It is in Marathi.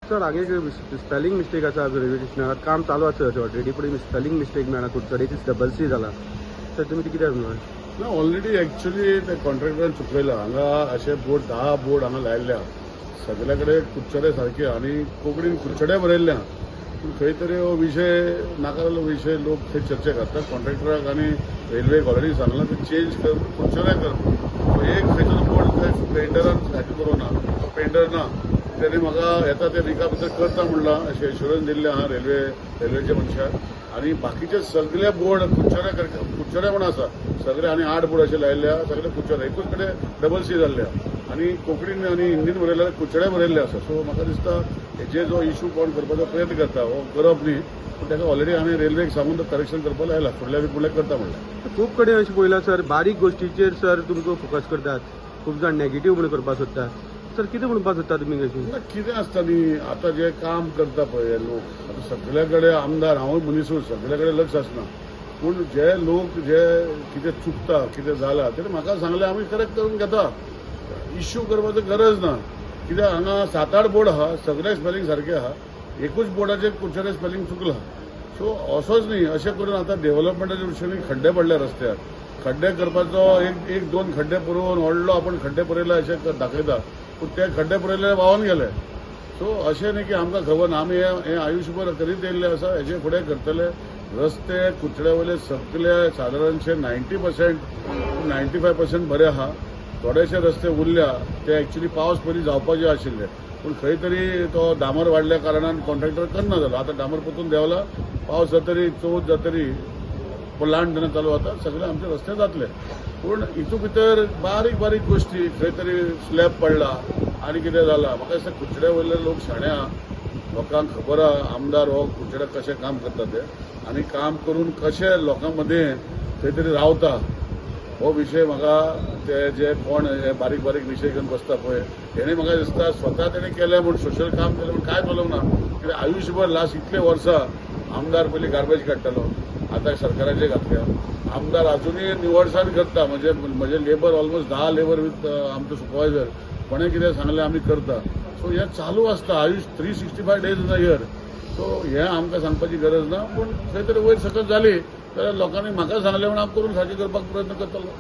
सर आगे स्पेलिंग मिस्टेक आसा रेल्वे स्टेशनार काम चालू आसा ऑलरेडी पूण स्पेलिंग मिस्टेक मेळना कुडचडेची डबल सी जाला सर तुमी ते कित्याक म्हणून ना ऑलरेडी एक्चुअली ते कॉन्ट्रॅक्टरान चुकयला हांगा अशे बोर्ड 10 बोर्ड हांगा लायल्ल्या सगळे कडेन कुडचडे सारखे आनी कोंकणीन कुडचडे बरयल्ल्या पूण खंय तरी हो विशय नाका जाल्लो विशय लोक थंय चर्चे करतात कॉन्ट्रॅक्टराक आनी रेल्वेक ऑलरेडी सांगलां ते चेंज कर कुडचडे कर एक खंयचो बोर्ड पेंटरान सारकें करूना पेंटर ना त्याने म्हाका येता ते विका भितर करता म्हणला अशें एश्युरन्स दिल्लें आहा रेल्वेच्या मनशाक आनी बाकीचे सगळे बोर्ड कुडचडे म्हण आसा सगळे आनी 8 बोर्ड अशे लायिल्ल्या सगळे कुडचडे एकूच कडेन डबल सी जाल्ल्या आनी कोंकणीन आनी हिंदीन बरयल्यार कुडचडे बरयल्ले आसा सो म्हाका दिसता हेजे जो इश्यू कोण करपाचो प्रयत्न करता हो करप न्ही पूण ताका ऑलरेडी हांवें रेल्वेक सांगून तो करेक्शन करपाक लायला फुडल्या फुडलें करता म्हणलें खूब कडेन अशें पळयलां सर बारीक गोश्टीचेर सर तुमकां फोकस करतात खूब जाण नेगेटीव म्हणून करपाक सोदतात सर कितें म्हणपाक सोदता तुमी कशी कितें आसता न्ही आतां जे काम करता पळय लोक आतां सगळे कडेन आमदार हांवूय मनीसूच सगळे कडेन लक्ष आसना पूण जे लोक जे कितें चुकता कितें जाला तेणे म्हाका सांगलें आमी करेक्ट करून घेता इश्यू करपाची गरज ना कित्याक हांगा 7-8 बोर्ड आहा सगळे स्पेलिंग सारखे आहा एकूच बोर्डाचेर कुडचडे स्पेलिंग चुकला सो असोच न्ही अशें करून आतां डेव्हलपमेंटाच्या दृश्टीन खड्डे पडले रस्त्यार खड्डे करपाचो एक दोन खड्डे पुरोवन व्हडलो आपण खड्डे पुरयला अशें दाखयता पूण ते खड्डे पुरयले वाहून गेले सो अशें न्ही की आमकां खबर ना आमी हे आयुश्यभर करीत येयल्ले आसा हेजे फुडें करतले रस्ते कुडचड्या वयले सगळे सादारणशे 90% 95% बरे आहा थोडेशे रस्ते उरल्या ते एक्चुअली पावस पयलीं जावपाचे आशिल्ले पूण खंय तरी तो डांबर वाडल्या कारणान कॉन्ट्रॅक्टर करना जालो आतां डांबर पोतून देंवला पावस जातरी चवथ जातरी लांड जेन्ना चालू जाता सगळे आमचे रस्ते जातले पूण हितून भितर बारीक बारीक गोश्टी खंय तरी स्लॅब पडला आनी कितें जालां म्हाका दिसता कुडचड्या वयले लोक शाणे आहा लोकांक खबर आहा आमदार हो कुडचड्याक कशें काम करता ते आनी काम करून कशें लोकां मदें खंय तरी रावता हो विशय म्हाका ते जे कोण हे बारीक बारीक विशय घेवन बसता पळय तेणे म्हाका दिसता स्वता तेणें केलें म्हूण सोशल काम केलें म्हूण काय चलूंक ना कित्याक आयुश्यभर लास्ट इतले वर्सां आमदार पयलीं गार्बेज काडटालो आतां सरकाराचे घातल्या आमदार अजूनय निवडसाण करता म्हणजे लेबर ऑलमोस्ट 10 लेबर विथ आमचो सुपरवायझर कोणें कितें सांगलें आमी करता सो हें चालू आसता Ayush 365 days in a year so हें आमकां सांगपाची गरज ना पूण खंय तरी वयर सकयल जाली जाल्यार लोकांनी म्हाका सांगलें म्हूण हांव करून सारकें करपाक प्रयत्न करतलो